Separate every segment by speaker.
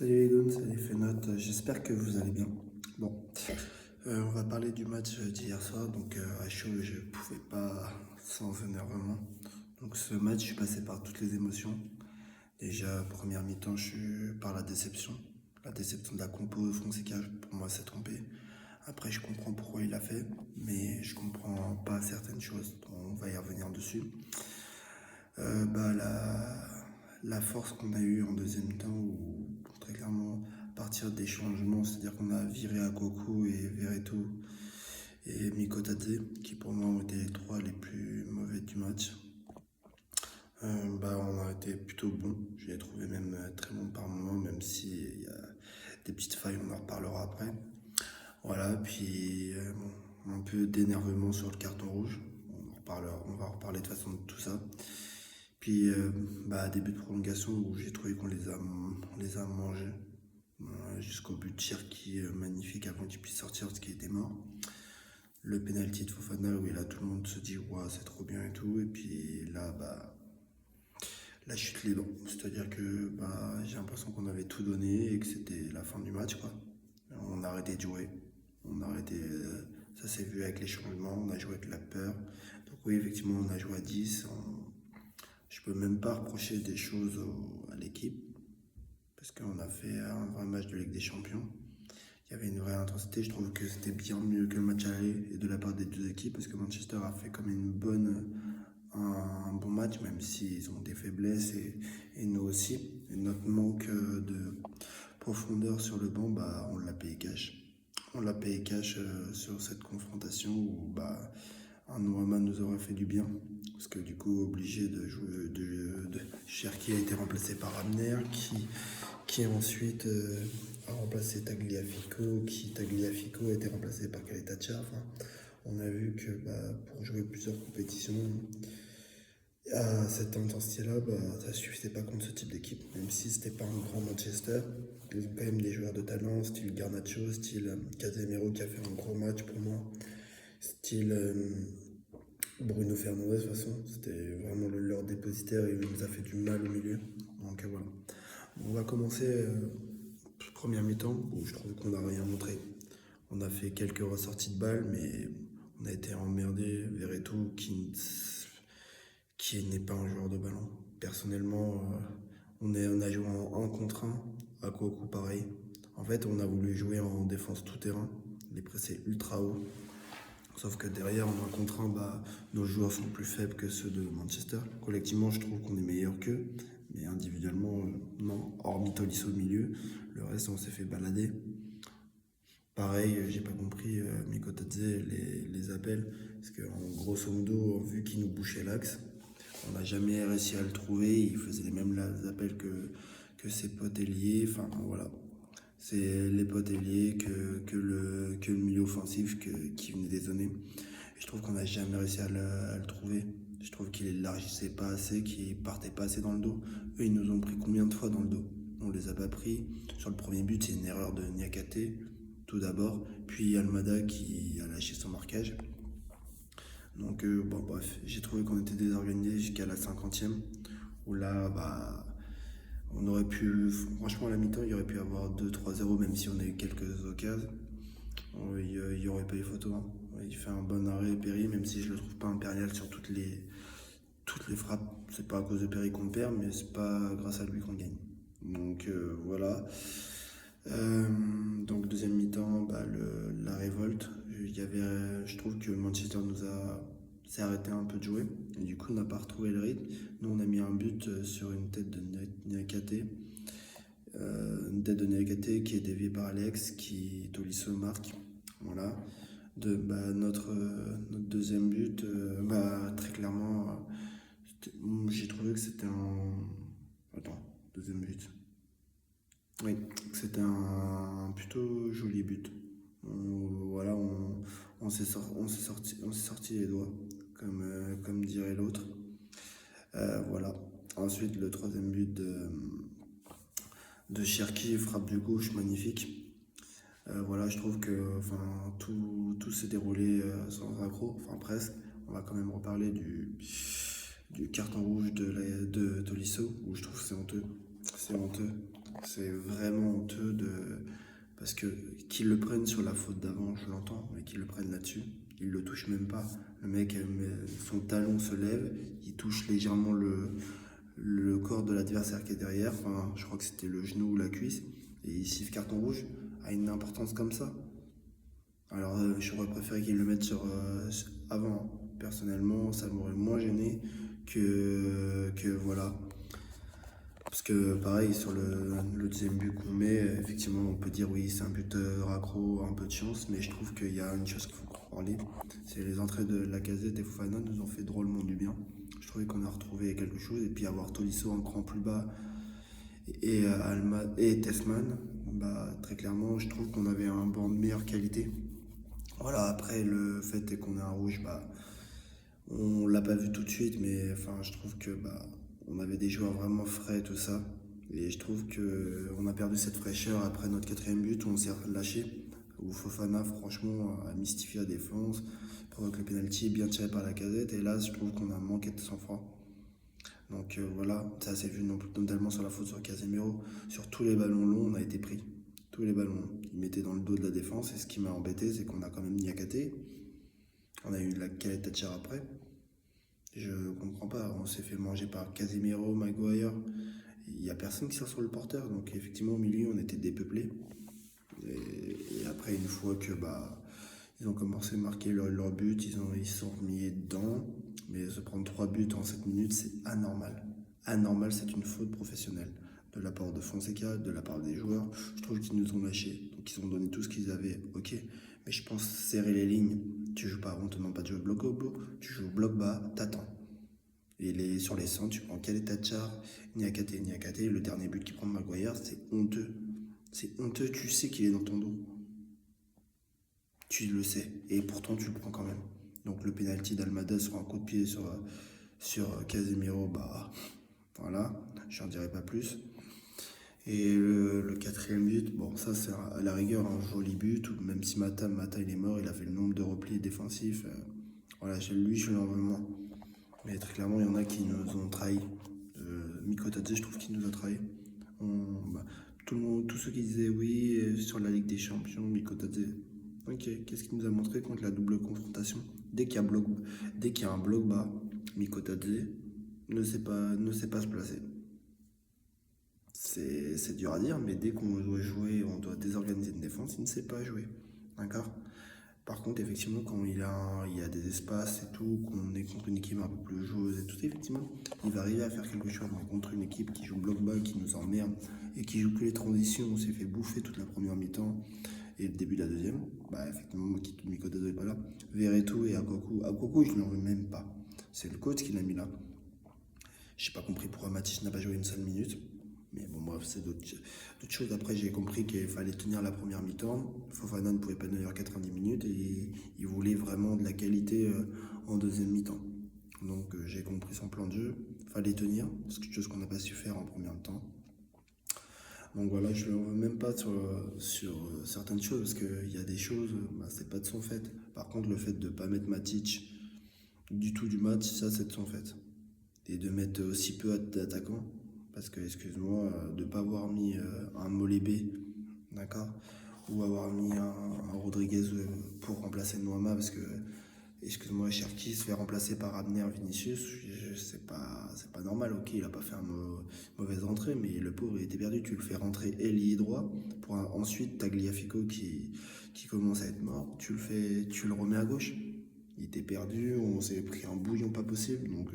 Speaker 1: Salut les goons, salut Fenot, j'espère que vous allez bien. Bon, on va parler du match d'hier soir, donc à chaud je pouvais pas sans énervement. Donc ce match, je suis passé par toutes les émotions. Déjà, première mi-temps, je suis par la déception de la compo Fonseca, pour moi c'est trompé. Après, je comprends pourquoi il l'a fait, mais je comprends pas certaines choses, on va y revenir dessus. La force qu'on a eue en deuxième temps, où très clairement, à partir des changements, c'est-à-dire qu'on a viré Akoku et Veretout et Mikotadze, qui pour moi ont été les trois les plus mauvais du match. On a été plutôt bon. Je l'ai trouvé même très bon par moment, même s'il y a des petites failles, on en reparlera après. Voilà, puis un peu d'énervement sur le carton rouge. On va en reparler de toute façon de tout ça. Puis, début de prolongation où j'ai trouvé on les a mangés. Jusqu'au but de Cherki magnifique avant qu'il puisse sortir parce qu'il était mort. Le penalty de Fofana où là tout le monde se dit ouais, c'est trop bien et tout. Et puis là, la chute libre. C'est-à-dire que j'ai l'impression qu'on avait tout donné et que c'était la fin du match, quoi. On a arrêté de jouer. On a arrêté. Ça s'est vu avec les changements. On a joué avec la peur. Donc, oui, effectivement, on a joué à 10. Je peux même pas reprocher des choses à l'équipe parce qu'on a fait un vrai match de Ligue des Champions. Il y avait une vraie intensité. Je trouve que c'était bien mieux que le match aller et de la part des deux équipes parce que Manchester a fait comme un bon match, même s'ils ont des faiblesses et nous aussi. Et notre manque de profondeur sur le banc, on l'a payé cash. On l'a payé cash sur cette confrontation où un Noama nous aurait fait du bien. Parce que du coup, obligé de jouer Cherki a été remplacé par Abner, qui ensuite a remplacé Tagliafico, Tagliafico a été remplacé par Caletacha. Enfin, on a vu que pour jouer plusieurs compétitions, à cette intensité-là, ça suffisait pas contre ce type d'équipe. Même si c'était pas un grand Manchester, ils ont quand même des joueurs de talent, style Garnacho, style Casemiro qui a fait un gros match pour moi, style Bruno Fernandes. De toute façon, c'était vraiment leur dépositaire et il nous a fait du mal au milieu. Donc voilà. On va commencer première mi-temps où je trouve qu'on n'a rien montré. On a fait quelques ressorties de balles, mais on a été emmerdé. Veretout qui n'est pas un joueur de ballon. Personnellement, on a joué en 1 contre 1, à Kouakou pareil. En fait, on a voulu jouer en défense tout terrain, les presser ultra haut. Sauf que derrière, en 1 contre 1, nos joueurs sont plus faibles que ceux de Manchester. Collectivement, je trouve qu'on est meilleur qu'eux, mais individuellement, non. Hormis Tolisso au milieu, le reste, on s'est fait balader. Pareil, j'ai pas compris Mikotadze les appels, parce qu'en grosso modo, vu qu'il nous bouchait l'axe, on n'a jamais réussi à le trouver. Il faisait les mêmes appels que ses potes ailiers. Enfin voilà, c'est les potes ailiers que le milieu offensif qui venait des zones. Et je trouve qu'on n'a jamais réussi à le trouver. Je trouve qu'il élargissait pas assez, qu'il partait pas assez dans le dos. Eux, ils nous ont pris combien de fois dans le dos? On les a pas pris. Sur le premier but, c'est une erreur de Niakate, tout d'abord. Puis Almada qui a lâché son marquage. Donc bref, j'ai trouvé qu'on était désorganisé jusqu'à la 50e, où là, on aurait pu, franchement à la mi-temps, il y aurait pu avoir 2-3-0, même si on a eu quelques occasions. Il n'y aurait pas eu photo. Hein. Il fait un bon arrêt, Perry, même si je le trouve pas impérial sur toutes les frappes. C'est pas à cause de Perry qu'on perd, mais c'est pas grâce à lui qu'on gagne. Donc voilà. Donc deuxième mi-temps, la révolte. Je trouve que Manchester s'est arrêté un peu de jouer et du coup on n'a pas retrouvé le rythme. Nous on a mis un but sur une tête de Niakate, qui est déviée par Alex, qui Tolisso marque. Voilà. Notre deuxième but, très clairement, j'ai trouvé que c'était un. Attends, deuxième but. Oui, c'était un plutôt joli but. Voilà, on s'est sorti les doigts, comme dirait l'autre. Voilà. Ensuite, le troisième but de Cherki, frappe du gauche, magnifique. Voilà, je trouve que tout s'est déroulé sans accroc, enfin presque. On va quand même reparler du carton rouge de Tolisso, où je trouve que c'est honteux. C'est honteux. C'est vraiment honteux de... Parce que qu'ils le prennent sur la faute d'avant, je l'entends, mais qu'ils le prennent là-dessus, ils le touchent même pas. Le mec, son talon se lève, il touche légèrement le corps de l'adversaire qui est derrière, enfin, je crois que c'était le genou ou la cuisse, et il siffle carton rouge à une importance comme ça. Alors, j'aurais préféré qu'ils le mettent avant. Personnellement, ça m'aurait moins gêné que voilà. Parce que pareil, sur le deuxième but qu'on met, effectivement, on peut dire oui, c'est un but raccro, un peu de chance, mais je trouve qu'il y a une chose qu'il faut parler, c'est les entrées de Lacazette et Fofana nous ont fait drôlement du bien. Je trouvais qu'on a retrouvé quelque chose, et puis avoir Tolisso un cran plus bas et Alma et Tessman, bah, très clairement, je trouve qu'on avait un banc de meilleure qualité. Voilà, après, le fait est qu'on a un rouge, bah, on l'a pas vu tout de suite, mais enfin, je trouve que bah, on avait des joueurs vraiment frais, tout ça. Et je trouve que on a perdu cette fraîcheur après notre quatrième but où on s'est lâché. Où Fofana, franchement, a mystifié la défense, pendant que le penalty est bien tiré par la casette. Et là, je trouve qu'on a manqué de sang-froid. Donc voilà, ça s'est vu notamment sur la faute sur Casemiro. Sur tous les ballons longs, on a été pris. Tous les ballons longs. Ils mettaient dans le dos de la défense. Et ce qui m'a embêté, c'est qu'on a quand même Niakate. On a eu la Khaled Thatcher après. Je comprends pas. On s'est fait manger par Casemiro, Maguire. Il n'y a personne qui sort sur le porteur. Donc effectivement, au milieu, on était dépeuplé. Et après, une fois que bah, ils ont commencé à marquer leur but, ils se sont remis dedans. Mais se prendre 3 buts en 7 minutes, c'est anormal. Anormal, c'est une faute professionnelle. De la part de Fonseca, de la part des joueurs, je trouve qu'ils nous ont lâchés. Donc ils ont donné tout ce qu'ils avaient, ok. Mais je pense serrer les lignes. Tu joues pas, on te demande pas de jouer bloc au bloc. Tu joues bloc bas, t'attends. Et sur les centres, tu prends Khaled Thatcher, Niakate. Le dernier but qu'il prend de Maguire, c'est honteux. C'est honteux, tu sais qu'il est dans ton dos. Tu le sais. Et pourtant, tu le prends quand même. Donc le penalty d'Almada sur un coup de pied sur Casemiro, bah voilà, j'en dirai pas plus. Et le quatrième but, bon ça c'est à la rigueur un joli but, même si Mata il est mort, il a fait le nombre de replis défensifs. Voilà, lui je l'en veux moins. Mais très clairement, il y en a qui nous ont trahis. Mikotadze, je trouve qu'il nous a trahis. Bah, tous ceux qui disaient oui sur la Ligue des Champions, Mikotadze. Ok, qu'est-ce qu'il nous a montré contre la double confrontation? Dès qu'il y a un bloc bas, Mikotadze ne sait pas se placer. C'est dur à dire, mais dès qu'on doit jouer, on doit désorganiser une défense, il ne sait pas jouer. D'accord? Par contre, effectivement, quand il y a des espaces et tout, qu'on est contre une équipe un peu plus joueuse et tout, effectivement, il va arriver à faire quelque chose. Mais contre une équipe qui joue bloc bas, qui nous emmerde et qui joue que les transitions, on s'est fait bouffer toute la première mi-temps et le début de la deuxième, bah effectivement, Mikoto n'est pas là. Verretou et Akoku, je ne l'en veux même pas. C'est le coach qui l'a mis là. J'ai pas compris pourquoi Matich n'a pas joué une seule minute. Mais bon, bref, c'est d'autres choses. Après, j'ai compris qu'il fallait tenir la première mi-temps. Fofana ne pouvait pas tenir 90 minutes et il voulait vraiment de la qualité en deuxième mi-temps. Donc, j'ai compris son plan de jeu. Fallait tenir, chose qu'on n'a pas su faire en première mi-temps. Donc voilà, je ne veux même pas sur certaines choses parce qu'il y a des choses, bah, c'est pas de son fait. Par contre, le fait de ne pas mettre Matic du tout du match, ça, c'est de son fait. Et de mettre aussi peu d'attaquants. Parce que, excuse-moi, de ne pas avoir mis un Molébé, d'accord, ou avoir mis un Rodriguez pour remplacer Noama, parce que, excuse-moi, Cherki se fait remplacer par Abner Vinicius, c'est pas normal, ok, il a pas fait une mauvaise rentrée, mais le pauvre il était perdu, tu le fais rentrer ailier droit, pour ensuite Tagliafico qui commence à être mort, tu le remets à gauche. Il était perdu, on s'est pris un bouillon pas possible, donc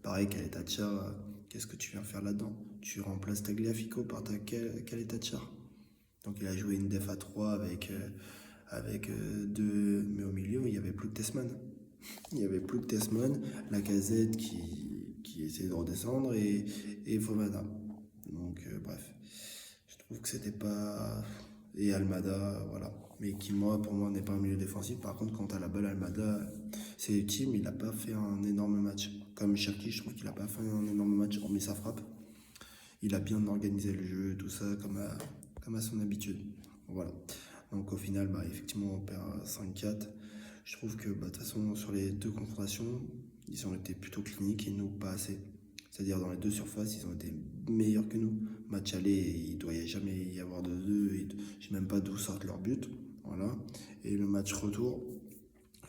Speaker 1: pareil, Caletacha, qu'est-ce que tu viens faire là-dedans? Tu remplaces Tagliafico par ta Caletacha. Donc il a joué une def à 3 avec deux, mais au milieu, il n'y avait plus que Tessman. Il n'y avait plus que Tessman, Lacazette qui essayait de redescendre et Fofana. Donc bref, je trouve que c'était pas... Et Almada, voilà. Mais qui, pour moi, n'est pas un milieu défensif. Par contre, quand à la balle, Almada, c'est utile, mais il n'a pas fait un énorme match. Comme Cherki, je trouve qu'il n'a pas fait un énorme match, hormis sa frappe. Il a bien organisé le jeu, tout ça, comme à son habitude. Voilà. Donc au final, bah, effectivement, on perd 5-4. Je trouve que, bah, de toute façon, sur les deux confrontations, ils ont été plutôt cliniques et nous, pas assez. C'est-à-dire dans les deux surfaces, ils ont été meilleurs que nous. Match aller, il ne doit jamais y avoir de deux. Je sais même pas d'où sortent leurs buts. Voilà. Et le match retour,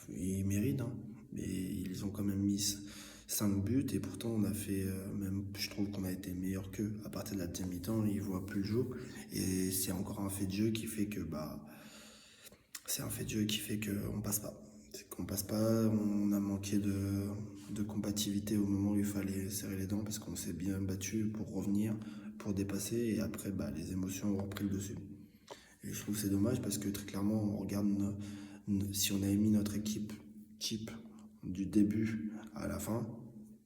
Speaker 1: ils méritent, hein. Mais ils ont quand même mis 5 buts et pourtant on a fait, même je trouve qu'on a été meilleur qu'eux. À partir de la deuxième mi-temps, ils ne voient plus le jeu. Et c'est encore un fait de jeu qui fait que c'est un fait de jeu qui fait qu'on passe pas. C'est qu'on passe pas, on a manqué de combativité au moment où il fallait serrer les dents parce qu'on s'est bien battu pour revenir, pour dépasser et après les émotions ont repris le dessus. Et je trouve que c'est dommage parce que très clairement on regarde si on avait mis notre équipe type du début à la fin,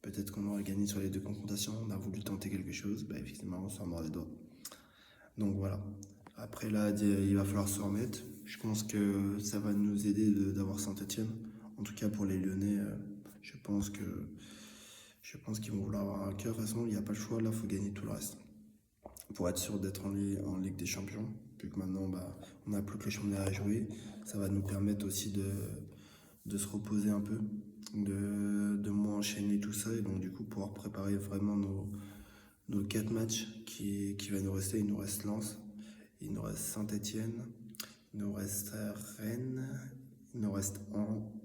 Speaker 1: peut-être qu'on aurait gagné sur les deux confrontations, on a voulu tenter quelque chose, effectivement on s'en mord les doigts. Donc voilà. Après là, il va falloir se remettre. Je pense que ça va nous aider d'avoir Saint-Etienne. En tout cas pour les Lyonnais, je pense qu'ils vont vouloir avoir un cœur. De toute façon, il n'y a pas le choix. Là, il faut gagner tout le reste pour être sûr d'être en Ligue des Champions. Vu que maintenant, on n'a plus que le championnat à jouer, ça va nous permettre aussi de se reposer un peu, de moins enchaîner tout ça et donc du coup pouvoir préparer vraiment nos 4 matchs qui va nous rester. Il nous reste Lens, il nous reste Saint-Etienne, il nous reste Rennes, il nous reste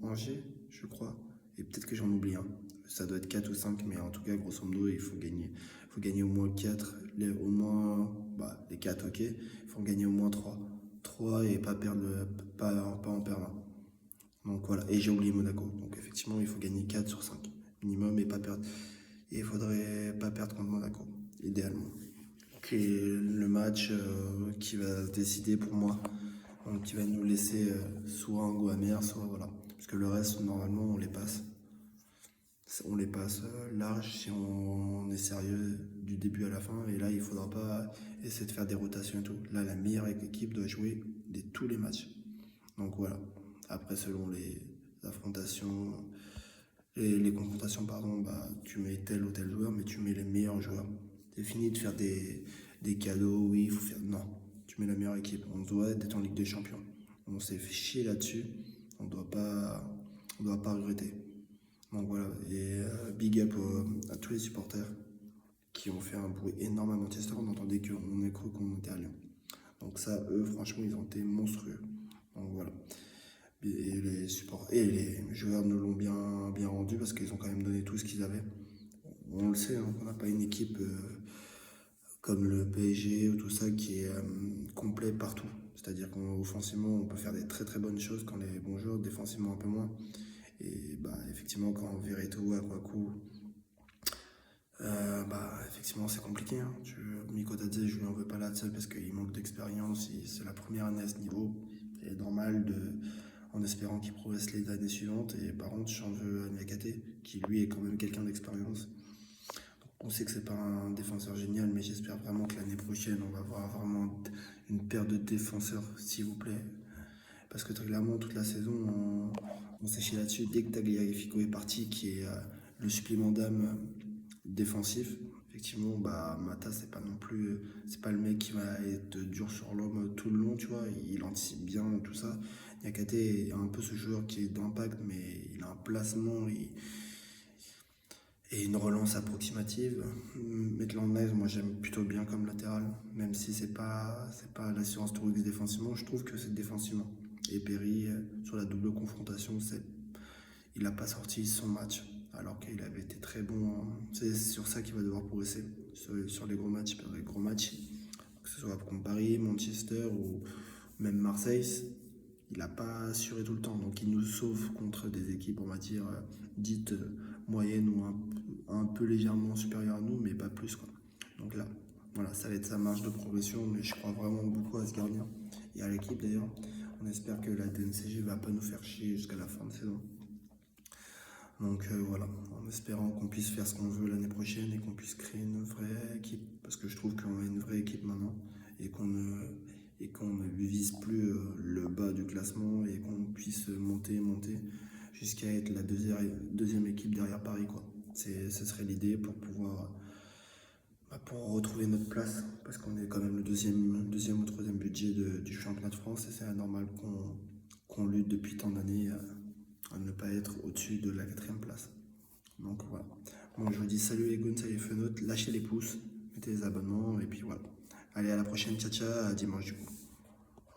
Speaker 1: Angers, je crois, et peut-être que j'en oublie un. Ça doit être 4 ou 5, mais en tout cas, grosso modo, il faut gagner. Il faut gagner au moins 4, les 4, ok. Il faut en gagner au moins 3. 3 et pas en perdre un. Donc voilà, et j'ai oublié Monaco. Donc effectivement, il faut gagner 4 sur 5 minimum et pas perdre. Et il faudrait pas perdre contre Monaco, idéalement. Qui est le match qui va décider pour moi, qui va nous laisser soit un goût amer, soit voilà. Parce que le reste, normalement, on les passe. On les passe large si on est sérieux du début à la fin. Et là, il ne faudra pas essayer de faire des rotations et tout. Là, la meilleure équipe doit jouer tous les matchs. Donc voilà. Après, selon les affrontations, les confrontations, pardon, tu mets tel ou tel joueur, mais tu mets les meilleurs joueurs. C'est fini de faire des cadeaux, oui, il faut faire. Non, tu mets la meilleure équipe. On doit être en Ligue des Champions. On s'est fait chier là-dessus. On doit pas regretter. Donc voilà, et big up à tous les supporters qui ont fait un bruit énorme à Manchester. On entendait qu'on ait cru qu'on était à Lyon. Donc ça, eux, franchement, ils ont été monstrueux. Donc voilà. Et les joueurs nous l'ont bien rendu parce qu'ils ont quand même donné tout ce qu'ils avaient. On le sait, hein, on n'a pas une équipe comme le PSG ou tout ça qui est complet partout. C'est-à-dire qu'offensivement, on peut faire des très très bonnes choses quand les bons joueurs, défensivement un peu moins. Et effectivement, quand Verretou à Kouakou, effectivement, c'est compliqué. Hein. Miko Tadze, je lui en veux pas là de seul parce qu'il manque d'expérience. C'est la première année à ce niveau. C'est normal en espérant qu'il progresse les années suivantes. Et par contre, j'en veux à Niakate, qui lui est quand même quelqu'un d'expérience. On sait que c'est pas un défenseur génial, mais j'espère vraiment que l'année prochaine, on va avoir vraiment une paire de défenseurs, s'il vous plaît. Parce que très clairement, toute la saison, on s'est chié là-dessus. Dès que Tagliafico est parti, qui est le supplément d'âme défensif, effectivement, Mata, c'est pas non plus, c'est pas le mec qui va être dur sur l'homme tout le long, tu vois. Il anticipe bien tout ça. Niakate est un peu ce joueur qui est d'impact, mais il a un placement et une relance approximative. Maitland-Niles, moi j'aime plutôt bien comme latéral, même si c'est pas l'assurance Tourix défensivement, je trouve que c'est défensivement. Et Perry, sur la double confrontation, il n'a pas sorti son match, alors qu'il avait été très bon. C'est sur ça qu'il va devoir progresser, sur les gros matchs. Les gros matchs, que ce soit contre Paris, Manchester ou même Marseille, il n'a pas assuré tout le temps. Donc il nous sauve contre des équipes, on va dire, dites moyennes ou un peu légèrement supérieures à nous, mais pas plus, quoi. Donc là, voilà, ça va être sa marge de progression, mais je crois vraiment beaucoup à ce gardien et à l'équipe d'ailleurs. On espère que la DNCG va pas nous faire chier jusqu'à la fin de saison. Donc voilà, en espérant qu'on puisse faire ce qu'on veut l'année prochaine et qu'on puisse créer une vraie équipe. Parce que je trouve qu'on a une vraie équipe maintenant et qu'on ne vise plus le bas du classement et qu'on puisse monter jusqu'à être la deuxième équipe derrière Paris, quoi. Ce serait l'idée pour pouvoir pour retrouver notre place, parce qu'on est quand même le deuxième ou troisième budget du championnat de France et c'est normal qu'on lutte depuis tant d'années à ne pas être au-dessus de la 4e place. Donc voilà. Bon, je vous dis salut les goons, salut les fenotes, lâchez les pouces, mettez les abonnements, et puis voilà. Allez, à la prochaine, ciao ciao, à dimanche du coup.